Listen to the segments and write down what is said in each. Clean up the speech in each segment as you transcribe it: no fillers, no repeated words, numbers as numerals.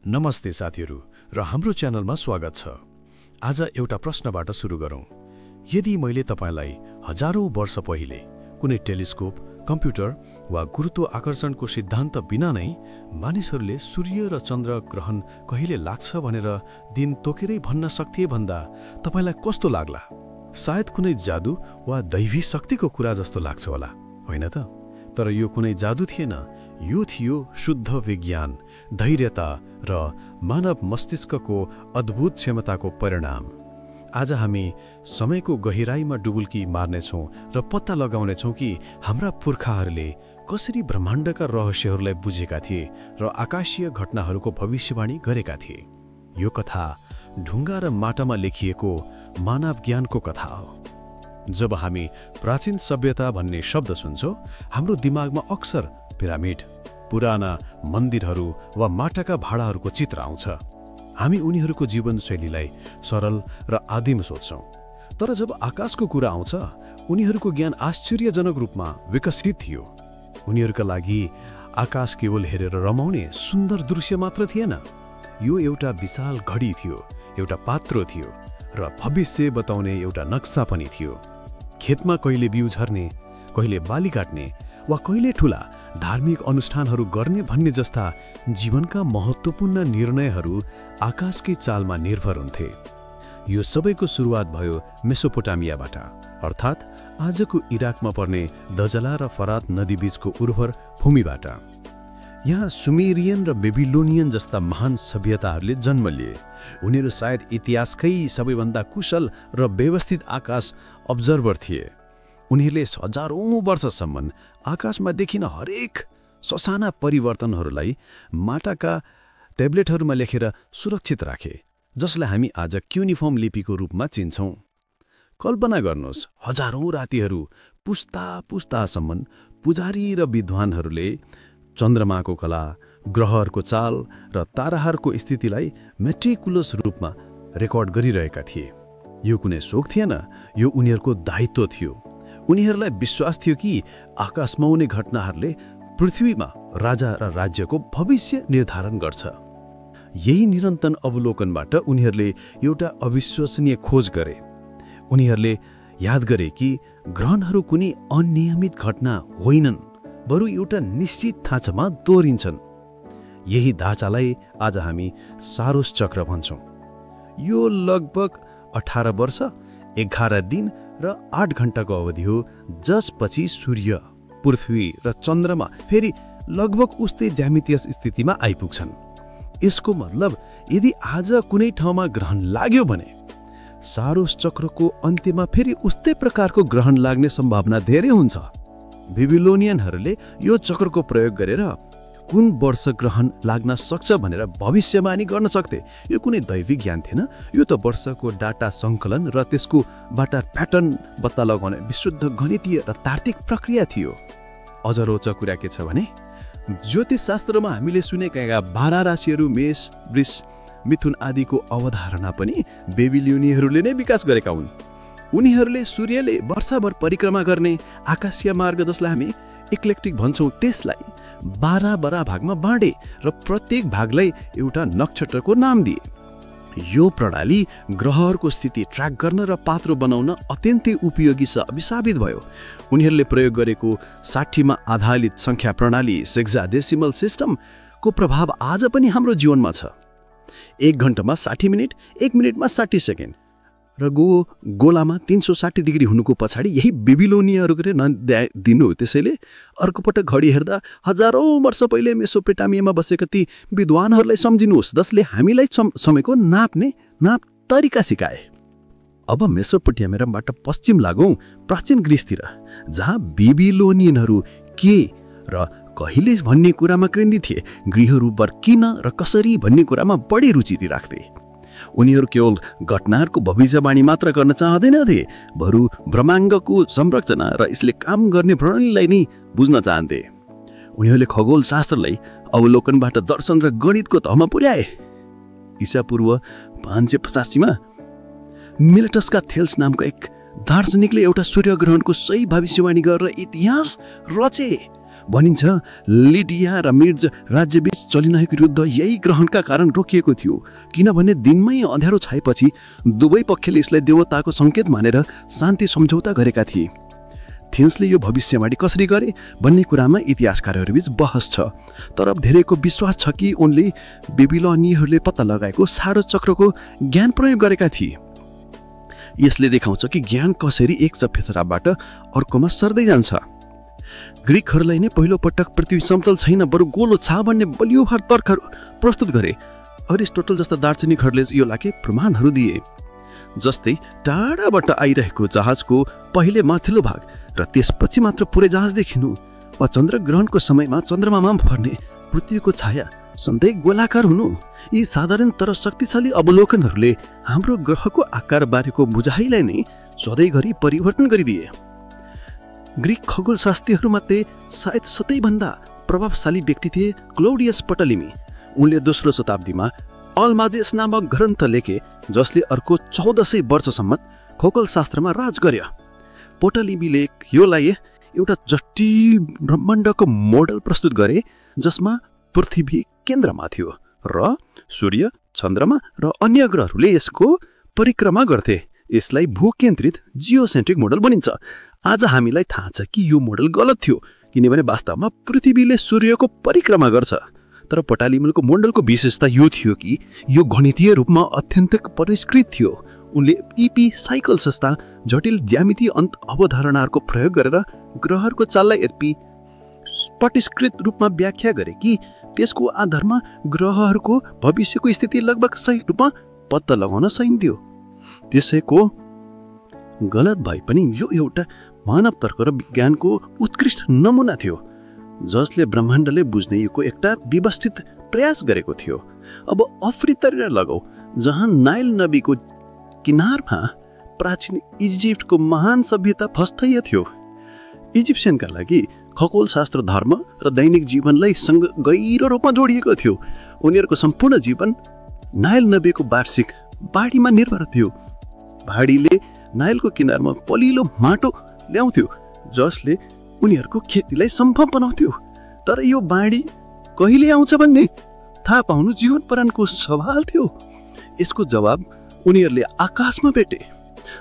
नमस्ते साथीहरू र हाम्रो च्यानलमा स्वागत छ। आज एउटा प्रश्नबाट सुरु गरौँ। यदि मैले तपाईलाई हजारौं वर्ष पहिले कुनै टेलिस्कोप, कम्प्युटर वा गुरुत्वाकर्षणको सिद्धान्त बिना नै मानिसहरूले सूर्य र चन्द्र ग्रहण कहिले लाग्छ भनेर दिन तोकेरै भन्न सक्थे भन्दा तपाईलाई कस्तो लाग्ला? सायद कुनै जादु वा दैवी शक्तिको कुरा जस्तो लाग्छ होला, होइन त? तर यो कुनै जादु थिएन, यो थियो शुद्ध विज्ञान, धैर्यता र मानव मस्तिष्कको अद्भुत क्षमताको परिणाम। आज हामी समयको गहिराईमा डुबुल्की मार्नेछौँ र पत्ता लगाउनेछौँ कि हाम्रा पुर्खाहरूले कसरी ब्रह्माण्डका रहस्यहरूलाई बुझेका थिए र आकाशीय घटनाहरूको भविष्यवाणी गरेका थिए। यो कथा ढुङ्गा र माटामा लेखिएको मानव ज्ञानको कथा हो। जब हामी प्राचीन सभ्यता भन्ने शब्द सुन्छौँ, हाम्रो दिमागमा अक्सर पिरामिड, पुराना मन्दिरहरू वा माटाका भाँडाहरूको चित्र आउँछ। हामी उनीहरूको जीवनशैलीलाई सरल र आदिम सोच्छौँ। तर जब आकाशको कुरा आउँछ, उनीहरूको ज्ञान आश्चर्यजनक रूपमा विकसित थियो। उनीहरूका लागि आकाश केवल हेरेर रमाउने सुन्दर दृश्य मात्र थिएन, यो एउटा विशाल घडी थियो, एउटा पात्रो थियो र भविष्य बताउने एउटा नक्सा पनि थियो। खेतमा कहिले बिउ झर्ने, कहिले बाली काट्ने वा कहिले ठूला धार्मिक अनुष्ठानहरू गर्ने भन्ने जस्ता जीवनका महत्त्वपूर्ण निर्णयहरू आकाशकै चालमा निर्भर हुन्थे। यो सबैको सुरुवात भयो मेसोपोटामियाबाट, अर्थात् आजको इराकमा पर्ने दजला र फरात नदीबीचको उर्वर भूमिबाट। यहाँ सुमेरियन र बेबिलोनियन जस्ता महान सभ्यताहरूले जन्म लिए। उनीहरू सायद इतिहासकै सबैभन्दा कुशल र व्यवस्थित आकाश अब्जर्भर थिए। उनीहरूले हजारौं वर्षसम्म आकाशमा देखिन हरेक ससाना परिवर्तनहरूलाई माटाका ट्याब्लेटहरूमा लेखेर सुरक्षित राखे, जसलाई हामी आज क्युनिफर्म लिपिको रूपमा चिन्छौँ। कल्पना गर्नुहोस्, हजारौं रातिहरू, पुस्ता पुस्तासम्म पुजारी र विद्वानहरूले चन्द्रमाको कला, ग्रहहरूको चाल र ताराहरूको स्थितिलाई मेटिकुलस रूपमा रेकर्ड गरिरहेका थिए। यो कुनै शोक थिएन, यो उनीहरूको दायित्व थियो। उनीहरूलाई विश्वास थियो कि आकाशमा हुने घटनाहरूले पृथ्वीमा राजा र राज्यको भविष्य निर्धारण गर्छ। यही निरन्तर अवलोकनबाट उनीहरूले एउटा अविश्वसनीय खोज गरे। उनीहरूले याद गरे कि ग्रहणहरू कुनै अनियमित घटना होइनन्, बरु एउटा निश्चित ढाँचामा दोहोरिन्छन्। यही ढाँचालाई आज हामी सारोस चक्र भन्छौँ। यो लगभग 18 वर्ष, 11 दिन र 8 घण्टाको अवधि हो, जसपछि सूर्य, पृथ्वी र चन्द्रमा फेरि लगभग उस्तै ज्यामितीय स्थितिमा आइपुग्छन्। यसको मतलब यदि आज कुनै ठाउँमा ग्रहण लाग्यो भने सारोस चक्रको अन्त्यमा फेरि उस्तै प्रकारको ग्रहण लाग्ने सम्भावना धेरै हुन्छ। बेबिलोनियनहरूले यो चक्रको प्रयोग गरेर कुन वर्ष ग्रहण लाग्न सक्छ भनेर भविष्यवाणी गर्न सक्थे। यो कुनै दैविक ज्ञान थिएन, यो त वर्षको डाटा सङ्कलन र त्यसकोबाट प्याटर्न पत्ता लगाउने विशुद्ध गणितीय र तार्किक प्रक्रिया थियो। अझ रोचक कुरा के छ भने, ज्योतिषशास्त्रमा हामीले सुनेका 12 राशिहरू मेष, वृष, मिथुन आदिको अवधारणा पनि बेबिलोनियनहरूले नै विकास गरेका हुन्। उनीहरूले सूर्यले वर्षभर परिक्रमा गर्ने आकाशीय मार्ग, जसलाई हामी इक्लेक्टिक भन्छौँ, त्यसलाई 12 भागमा बाँडे र प्रत्येक भागलाई एउटा नक्षत्रको नाम दिए। यो प्रणाली ग्रहहरूको स्थिति ट्र्याक गर्न र पात्रो बनाउन अत्यन्तै उपयोगी साबित भयो। उनीहरूले प्रयोग गरेको 60मा आधारित सङ्ख्या प्रणाली, हेक्साडेसिमल सिस्टमको प्रभाव आज पनि हाम्रो जीवनमा छ। 1 घण्टामा 60 मिनट, 1 मिनटमा 60 सेकेन्ड र गोलामा 360 डिग्री हुनुको पछाडि यही बेबिलोनियनहरूले दिनु। त्यसैले अर्कोपटक घडी हेर्दा हजारौं वर्ष पहिले मेसोपोटामियामा बसेका ती विद्वानहरूलाई सम्झिनुहोस्, जसले हामीलाई समयको नाप तरिका सिकाए। अब मेसोपोटामियाबाट पश्चिम लागौँ प्राचीन ग्रिसतिर, जहाँ बेबिलोनियनहरू के र कहिले भन्ने कुरामा केन्द्रित थिए। गृहहरू किन र कसरी भन्ने कुरामा बढी रुचि राख्थे। उनीहरू केवल घटनाहरूको भविष्यवाणी मात्र गर्न चाहँदैनथे, बरु ब्रह्माण्डको संरचना र यसले काम गर्ने प्रणालीलाई नै बुझ्न चाहन्थे। उनीहरूले खगोलशास्त्रलाई अवलोकनबाट दर्शन र गणितको तहमा पुर्याए। ईसापूर्व 585मा मिलेटसका थेल्स नामका एक दार्शनिकले एउटा सूर्यग्रहणको सही भविष्यवाणी गरेर इतिहास रचे। भनिन्छ लिडिया र मिर्ज राज्यबीच चलिरहेको युद्ध यही ग्रहणका कारण रोकिएको थियो, किनभने दिनमै अँध्यारो छाएपछि दुवै पक्षले यसलाई देवताको सङ्केत मानेर शान्ति सम्झौता गरेका थिए। थेन्सले यो भविष्यवाणी कसरी गरे भन्ने कुरामा इतिहासकारहरूबीच बहस छ, तर धेरैको विश्वास छ कि उनले बेबिलोनियहरूले पत्ता लगाएको सारो चक्रको ज्ञान प्रयोग गरेका थिए। यसले देखाउँछ कि ज्ञान कसरी एक सभ्यताबाट अर्कोमा सर्दै जान्छ। ग्रिकहरूलाई नै पहिलो पटक पृथ्वी समतल छैन बरु गोलो छ भन्ने बलियो भर तर्कहरू प्रस्तुत गरे। अरिस्टोटल जस्ता दार्शनिकहरूले यो लागि प्रमाणहरू दिए, जस्तै टाढाबाट आइरहेको जहाजको पहिले माथिल्लो भाग र त्यसपछि मात्र पुरै जहाज देखिनु, वा चन्द्रग्रहणको समयमा चन्द्रमामा पर्ने पृथ्वीको छाया सधैँ गोलाकार हुनु, यी साधारण तर शक्तिशाली अवलोकनहरूले हाम्रो ग्रहको आकार बारेको बुझाइलाई नै सधैँभरि परिवर्तन गरिदिए। ग्रिक खगोलशास्त्रीहरूमध्ये सायद सबैभन्दा प्रभावशाली व्यक्ति थिए क्लौडियस पटलिमी। उनले दोस्रो शताब्दीमा अल्माजेस नामक ग्रन्थ लेखे, जसले अर्को 1400 वर्षसम्म खगोलशास्त्रमा राज गर्यो। पोटलिमीले योलाई एउटा जटिल ब्रह्माण्डको मोडल प्रस्तुत गरे, जसमा पृथ्वी केन्द्रमा थियो र सूर्य, चन्द्रमा र अन्य ग्रहहरूले यसको परिक्रमा गर्थे। यसलाई भूकेन्द्रित जियोसेन्ट्रिक मोडल भनिन्छ। आज हामीलाई थाहा छ कि यो मोडल गलत थियो, किनभने वास्तवमा पृथ्वीले सूर्यको परिक्रमा गर्छ। तर पोटालिमीको मोडलको विशेषता यो थियो कि यो गणितीय रूपमा अत्यन्त परिष्कृत थियो। उनले इपी साइकल जस्ता जटिल ज्यामितीय अवधारणाहरूको प्रयोग गरेर ग्रहहरूको चाललाई यति परिष्कृत रूपमा व्याख्या गरे कि त्यसको आधारमा ग्रहहरूको भविष्यको स्थिति लगभग सही रूपमा पत्ता लगाउन सकिन्थ्यो। त्यसैको गलत भए पनि यो एउटा मानव तर्क र विज्ञानको उत्कृष्ट नमुना थियो, जसले ब्रह्माण्डले बुझ्ने योको एउटा व्यवस्थित प्रयास गरेको थियो। अब अफ्रिकातिर लगाऊ, जहाँ नाइल नदीको किनारमा प्राचीन इजिप्टको महान सभ्यता फस्टैया थियो। इजिप्सियनका लागि खगोलशास्त्र धर्म र दैनिक जीवनलाई सँग गहिरो रूपमा जोडिएको थियो। उनीहरूको सम्पूर्ण जीवन नाइल नदीको वार्षिक बाढीमा निर्भर थियो। बाढीले नाइलको किनारमा पलिलो माटो ल्याउँथ्यो, जसले उनीहरूको खेतीलाई सम्भव बनाउँथ्यो। तर यो बाढी कहिले आउँछ भन्ने थाहा पाउनु जीवन प्राणको सवाल थियो। यसको जवाब उनीहरूले आकाशमा भेटे।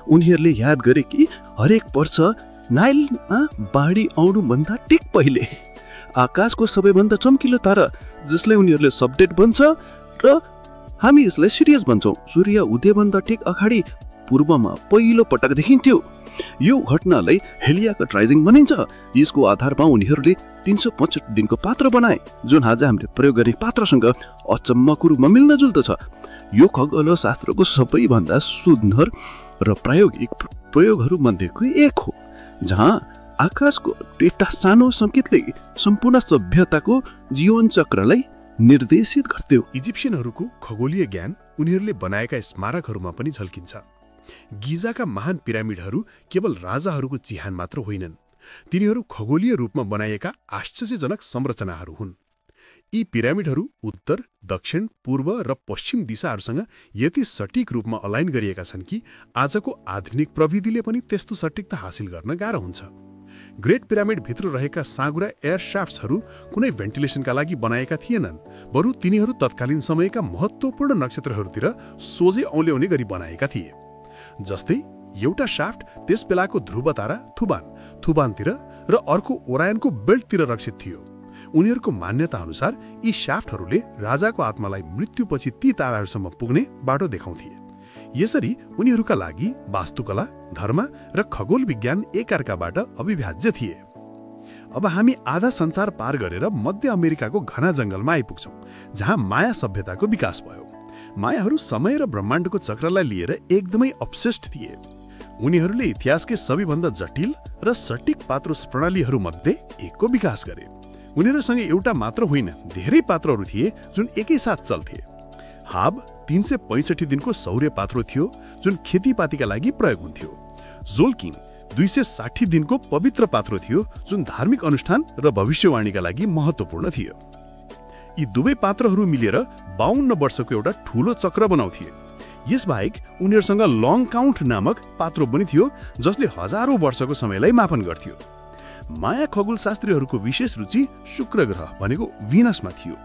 उनीहरूले याद गरे कि हरेक वर्ष नाइलमा बाढी आउनुभन्दा ठिक पहिले आकाशको सबैभन्दा चम्किलो तारा, जसलाई उनीहरूले सबडेट भन्छ र हामी यसलाई सिरियस भन्छौँ, सूर्य उदयभन्दा ठिक अगाडि पूर्वमा पहिलो पटक देखिन्थ्यो। यो घटनालाई हेलियाकट्राइजिङ भनिन्छ। यसको आधारमा उनीहरूले 365 दिनको पात्र बनाए, जुन आज हामीले प्रयोग गर्ने पात्रसँग अचम्मको रूपमा मिल्न जुल्दछ। यो खगोलशास्त्रको सबैभन्दा सुन्दर र प्रायोगिक प्रयोगहरू मध्येको एक हो, जहाँ आकाशको एउटा सानो सङ्केतले सम्पूर्ण सभ्यताको जीवन चक्रलाई निर्देशित गर्थ्यो। इजिप्सियनहरूको खगोलीय ज्ञान उनीहरूले बनाएका स्मारकहरूमा पनि झल्किन्छ। गिजाका महान पिरामिडहरू केवल राजाहरूको चिहान मात्र होइनन्, तिनीहरू खगोलीय रूपमा बनाइएका आश्चर्यजनक संरचनाहरू हुन्। यी पिरामिडहरू उत्तर, दक्षिण, पूर्व र पश्चिम दिशाहरूसँग यति सटिक रूपमा अलाइन गरिएका छन् कि आजको आधुनिक प्रविधिले पनि त्यस्तो सटिकता हासिल गर्न गाह्रो हुन्छ। ग्रेट पिरामिडभित्र रहेका साँघुरा एयर शाफ्ट्सहरू कुनै भेन्टिलेसनका लागि बनाएका थिएनन्, बरु तिनीहरू तत्कालीन समयका महत्त्वपूर्ण नक्षत्रहरूतिर सोझै औल्याउने गरी बनाएका थिए। जस्तै एउटा शाफ्ट त्यस बेलाको ध्रुव तारा थुबानतिर र अर्को ओरायनको बेल्टतिर रक्षित थियो। उनीहरूको मान्यता अनुसार यी शाफ्टहरूले राजाको आत्मालाई मृत्युपछि ती ताराहरूसम्म पुग्ने बाटो देखाउँथे। यसरी उनीहरूका लागि वास्तुकला, धर्म र खगोल विज्ञान एकअर्काबाट अविभाज्य थिए। अब हामी आधा संसार पार गरेर मध्य अमेरिकाको घना जङ्गलमा आइपुग्छौँ, जहाँ माया सभ्यताको विकास भयो। मायाहरू समय र ब्रह्माण्डको चक्रलाई लिएर एकदमै अब्सेस्ड थिए। उनीहरूले इतिहासकै सबैभन्दा जटिल र सटिक पात्रो प्रणालीहरूमध्ये एकको विकास गरे। उनीहरूसँग एउटा मात्र होइन, धेरै पात्रहरू थिए जुन एकैसाथ चल्थे। हाब 365 दिनको सौर्य पात्रो थियो, जुन खेतीपातीका लागि प्रयोग हुन्थ्यो। जोल्किन 260 दिनको पवित्र पात्रो थियो, जुन धार्मिक अनुष्ठान र भविष्यवाणीका लागि महत्त्वपूर्ण थियो। यी दुवै पात्रहरू मिलेर 52 वर्षको एउटा ठूलो चक्र बनाउँथे। यसबाहेक उनीहरूसँग लङ काउन्ट नामक पात्रो पनि थियो, जसले हजारौं वर्षको समयलाई मापन गर्थ्यो। माया खगोलशास्त्रीहरूको विशेष रुचि शुक्र ग्रह भनेको भिनसमा थियो।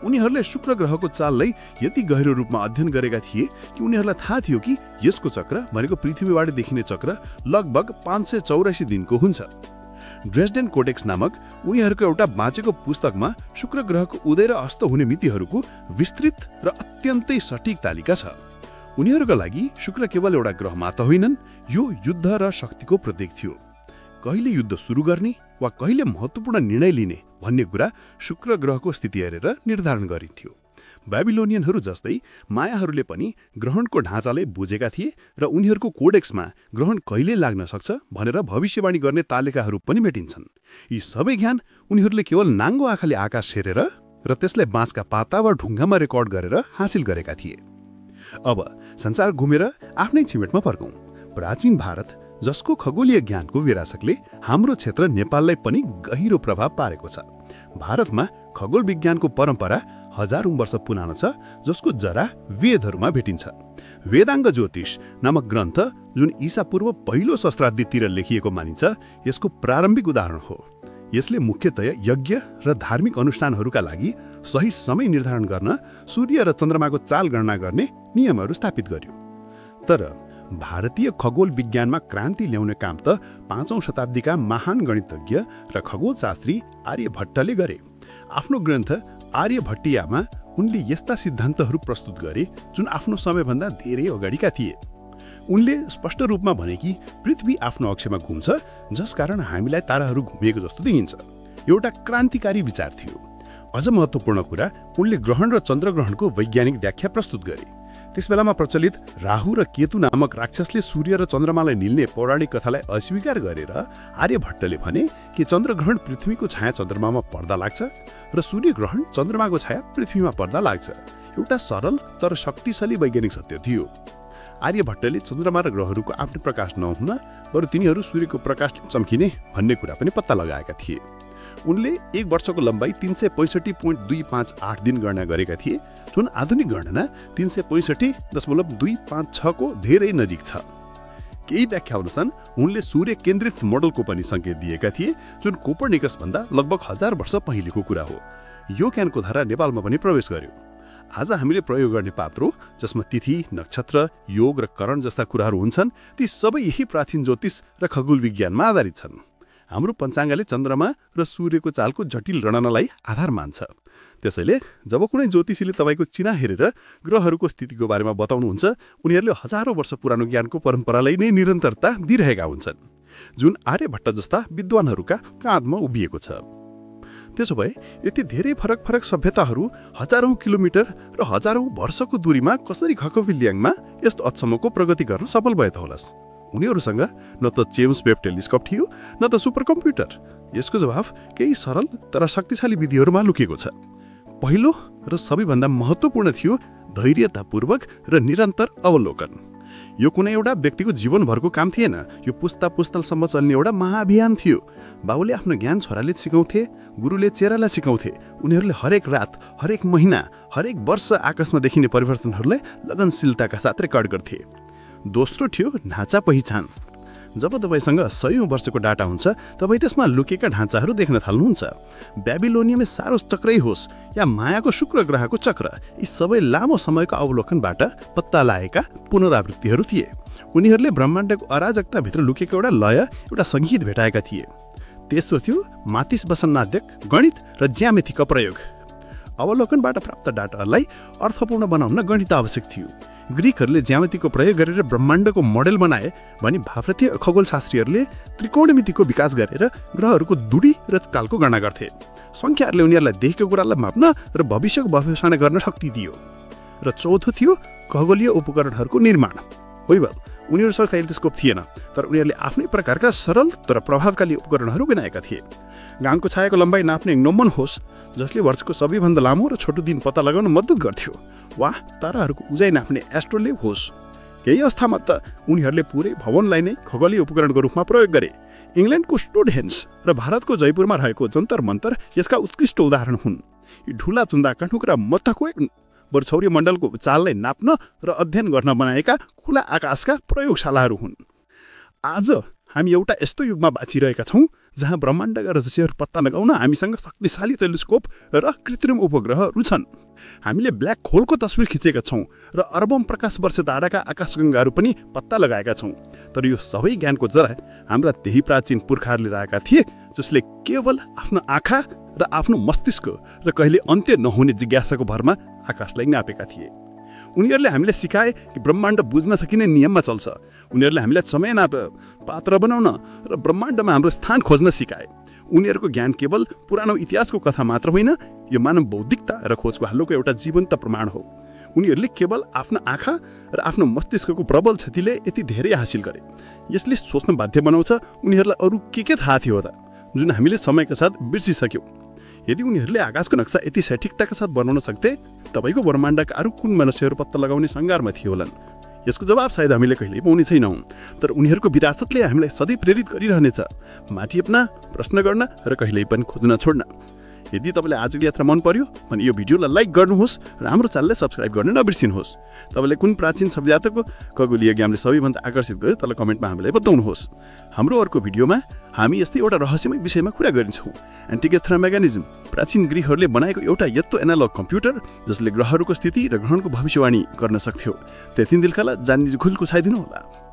उनीहरूले शुक्र ग्रहको चाललाई यति गहिरो रूपमा अध्ययन गरेका थिए कि उनीहरूलाई थाहा थियो कि यसको चक्र भनेको पृथ्वीबाट देखिने चक्र लगभग 584 दिनको हुन्छ। ड्रेसडेन कोडेक्स नामक उनीहरूको एउटा बाँचेको पुस्तकमा शुक्र ग्रहको उदय र अस्त हुने मितिहरूको विस्तृत र अत्यन्तै सटीक तालिका छ। उनीहरूका लागि शुक्र केवल एउटा ग्रह मात्र होइनन्, यो युद्ध र शक्तिको प्रतीक थियो। कहिले युद्ध सुरु गर्ने वा कहिले महत्त्वपूर्ण निर्णय लिने भन्ने कुरा शुक्र ग्रहको स्थिति हेरेर निर्धारण गरिन्थ्यो। बेबिलोनियनहरू जस्तै मायाहरूले पनि ग्रहणको ढाँचालाई बुझेका थिए र उनीहरूको कोडेक्समा ग्रहण कहिले लाग्न सक्छ भनेर भविष्यवाणी गर्ने तालिकाहरू पनि भेटिन्छन्। यी सबै ज्ञान उनीहरूले केवल नाङ्गो आँखाले आकाश हेरेर र त्यसलाई बाँसका पाता वा ढुङ्गामा रेकर्ड गरेर हासिल गरेका थिए। अब संसार घुमेर आफ्नै छिमेटमा फर्कौं। प्राचीन भारत जसको खगोलीय ज्ञानको विरासतले हाम्रो क्षेत्र नेपाललाई पनि गहिरो प्रभाव पारेको छ। भारतमा खगोल विज्ञानको परम्परा हजारौं वर्ष पुरानो छ, जसको जरा वेदहरूमा भेटिन्छ। वेदाङ्ग ज्योतिष नामक ग्रन्थ जुन ईसापूर्व पहिलो सहस्राब्दीतिर लेखिएको मानिन्छ, यसको प्रारम्भिक उदाहरण हो। यसले मुख्यतया यज्ञ र धार्मिक अनुष्ठानहरूका लागि सही समय निर्धारण गर्न सूर्य र चन्द्रमाको चाल गणना गर्ने नियमहरू स्थापित गर्यो। तर भारतीय खगोल विज्ञानमा क्रान्ति ल्याउने काम त 5औं शताब्दीका महान गणितज्ञ र खगोलशास्त्री आर्यभट्टले गरे। आफ्नो ग्रन्थ आर्यभट्टियामा उनले यस्ता सिद्धान्तहरू प्रस्तुत गरे जुन आफ्नो समयभन्दा धेरै अगाडिका थिए। उनले स्पष्ट रूपमा भने कि पृथ्वी आफ्नो अक्षमा घुम्छ, जसकारण हामीलाई ताराहरू घुमेको जस्तो देखिन्छ। एउटा क्रान्तिकारी विचार थियो। अझ महत्त्वपूर्ण कुरा, उनले ग्रहण र चन्द्रग्रहणको वैज्ञानिक व्याख्या प्रस्तुत गरे। त्यसबेलामा प्रचलित राहु र केतु नामक राक्षसले सूर्य र चन्द्रमालाई निल्ने पौराणिक कथालाई अस्वीकार गरेर आर्यभट्टले भने कि चन्द्रग्रहण पृथ्वीको छाया चन्द्रमामा पर्दा लाग्छ र सूर्यग्रहण चन्द्रमाको छाया पृथ्वीमा पर्दा लाग्छ। एउटा सरल तर शक्तिशाली वैज्ञानिक सत्य थियो। आर्यभट्टले चन्द्रमा र ग्रहहरूको आफ्नो प्रकाश नहुन बरु तिनीहरू सूर्यको प्रकाशले चम्किने भन्ने कुरा पनि पत्ता लगाएका थिए। उनले एक वर्षको लम्बाइ 365.258 दिन गणना गरेका थिए, जुन आधुनिक गणना 365.256 को धेरै नजिक छ। केही व्याख्या अनुसार उनले सूर्य केन्द्रित मोडलको पनि संकेत दिएका थिए, जुन कोपर्निकस भन्दा लगभग 1000 वर्ष पहिलेको कुरा हो। यो ज्ञानको धारा नेपालमा पनि प्रवेश गर्यो। आज हामीले प्रयोग गर्ने पात्रो, जसमा तिथि, नक्षत्र, योग र करण जस्ता कुराहरू हुन्छन्, ती सबै यही प्राचीन ज्योतिष र खगोल विज्ञानमा आधारित छन्। हाम्रो पञ्चाङ्गले चन्द्रमा र सूर्यको चालको जटिल गणनालाई आधार मान्छ। त्यसैले जब कुनै ज्योतिषीले तपाईँको चिना हेरेर ग्रहहरूको स्थितिको बारेमा बताउनुहुन्छ, उनीहरूले हजारौं वर्ष पुरानो ज्ञानको परम्परालाई नै निरन्तरता दिइरहेका हुन्छन्, जुन आर्यभट्ट जस्ता विद्वानहरूका काँधमा उभिएको छ। त्यसो भए यति धेरै फरक फरक सभ्यताहरू हजारौं किलोमिटर र हजारौं वर्षको दूरीमा कसरी खगोलविज्ञानमा यस्तो अचम्मको प्रगति गर्न सफल भए त होलास्? उनीहरूसँग न त जेम्स वेब टेलिस्कोप थियो, न त सुपर कम्प्युटर। यसको जवाफ केही सरल तर शक्तिशाली विधिहरूमा लुकेको छ। पहिलो र सबैभन्दा महत्त्वपूर्ण थियो धैर्यतापूर्वक र निरन्तर अवलोकन। यो कुनै एउटा व्यक्तिको जीवनभरको काम थिएन, यो पुस्ता पुस्तालसम्म चल्ने एउटा महाअभियान थियो। बाबुले आफ्नो ज्ञान छोराले सिकाउँथे, गुरुले चेलालाई सिकाउँथे। उनीहरूले हरेक रात, हरेक महिना, हरेक वर्ष आकाशमा देखिने परिवर्तनहरूलाई लगनशीलताका साथ रेकर्ड गर्थे। दोस्रो थियो ढाँचा पहिचान। जब तपाईसँग 100औं वर्षको डाटा हुन्छ, तपाईँ त्यसमा लुकेका ढाँचाहरू देख्न थाल्नुहुन्छ। बेबिलोनियामा सारो चक्रै होस् या मायाको शुक्र ग्रहको चक्र, यी सबै लामो समयको अवलोकनबाट पत्ता लागेका पुनरावृत्तिहरू थिए। उनीहरूले ब्रह्माण्डको अराजकताभित्र लुकेको एउटा लय, एउटा सङ्गीत भेटाएका थिए। तेस्रो थियो मातिस वसन्नाध्यक गणित र ज्यामितिको प्रयोग। अवलोकनबाट प्राप्त डाटालाई अर्थपूर्ण बनाउन गणित आवश्यक थियो। ग्रीकहरूले ज्यामितिको प्रयोग गरेर ब्रह्माण्डको मोडेल बनाए भने भारतीय खगोलशास्त्रीहरूले त्रिकोणमितिको विकास गरेर ग्रहहरूको दूरी र कालको गणना गर्थे। सङ्ख्याहरूले उनीहरूलाई देखेको कुरालाई माप्न र भविष्यको भविष्यवाणी गर्न शक्ति दियो। र चौथो थियो खगोलीय उपकरणहरूको निर्माण। वेल, उनीहरूसँग टेलिस्कोप थिएन, तर उनीहरूले आफ्नै प्रकारका सरल तर प्रभावकारी उपकरणहरू बनाएका थिए। घामको छायाको लम्बाइ नाप्ने नोमन होस्, जसले वर्षको सबैभन्दा लामो र छोटो दिन पत्ता लगाउन मद्दत गर्थ्यो, वा ताराहरूको उजाइ नाप्ने एस्ट्रोलेब होस्। केही अवस्थामा त उनीहरूले पुरै भवनलाई नै खगोलीय उपकरणको रूपमा प्रयोग गरे। इङ्ल्यान्डको स्टोनहेन्ज र भारतको जयपुरमा रहेको जन्तर मन्तर यसका उत्कृष्ट उदाहरण हुन्। यी ढुला तुन्दाका टुक्रा मत्थको एक सौर्य मण्डलको चाललाई नाप्न र अध्ययन गर्न बनाएका खुला आकाशका प्रयोगशालाहरू हुन्। आज हामी एउटा यस्तो युगमा बाँचिरहेका छौँ जहाँ ब्रह्माण्डका रहस्यहरू पत्ता लगाउन हामीसँग शक्तिशाली टेलिस्कोप र कृत्रिम उपग्रहहरू छन्। हामीले ब्ल्याक होलको तस्बिर खिचेका छौँ र अरबौं प्रकाश वर्ष टाढाका आकाशगङ्गाहरू पनि पत्ता लगाएका छौँ। तर यो सबै ज्ञानको जरा हाम्रा त्यही प्राचीन पुर्खाहरूले रहेका थिए, जसले केवल आफ्नो आँखा र आफ्नो मस्तिष्क र कहिले अन्त्य नहुने जिज्ञासाको भरमा आकाशलाई नापेका थिए। उनीहरूले हामीलाई सिकाए कि ब्रह्माण्ड बुझ्न सकिने नियममा चल्छ। उनीहरूले हामीलाई समय नाप पात्र बनाउन र ब्रह्माण्डमा हाम्रो स्थान खोज्न सिकाए। उनीहरूको ज्ञान केवल पुरानो इतिहासको कथा मात्र होइन, यो मानव बौद्धिकता र खोजको हल्लोको एउटा जीवन्त प्रमाण हो। उनीहरूले केवल आफ्नो आँखा र आफ्नो मस्तिष्कको प्रबल क्षतिले यति धेरै हासिल गरे। यसले सोच्न बाध्य बनाउँछ, उनीहरूलाई अरू के थाहा थियो त, जुन हामीले समयका साथ बिर्सिसक्यौँ। यदि उनीहरूले आकाशको नक्सा यति सठिकताका साथ बनाउन सक्थे, तपाईँको ब्रह्माण्डका अरू कुन मनुष्यहरू पत्ता लगाउने सङ्घारमा थियो होलान्? यसको जवाब सायद हामीले कहिल्यै पाउने छैनौँ, तर उनीहरूको विरासतले हामीलाई सधैँ प्रेरित गरिरहनेछ, माटिएप्न, प्रश्न गर्न र कहिल्यै पनि खोज्न छोड्न। यदि तपाईँलाई आजको यात्रा मन पर्यो भने यो भिडियोलाई लाइक गर्नुहोस् र हाम्रो च्यानललाई सब्स्क्राइब गर्न नबिर्सिनुहोस्। तपाईँलाई कुन प्राचीन सभ्यताको खगोलीय ज्ञानले सबैभन्दा आकर्षित गर्यो तल कमेन्टमा हामीलाई बताउनुहोस्। हाम्रो अर्को भिडियोमा हामी यस्तै एउटा रहस्यमय विषयमा कुरा गरिन्छौँ, एन्टिकेथ्रा मेकानिजम, प्राचीन ग्रीकहरूले बनाएको एउटा यत्रो एनालग कम्प्युटर जसले ग्रहहरूको स्थिति र ग्रहणको भविष्यवाणी गर्न सक्थ्यो। त्यति दिलकाला जान्ने खुल्कुसाइदिनु होला।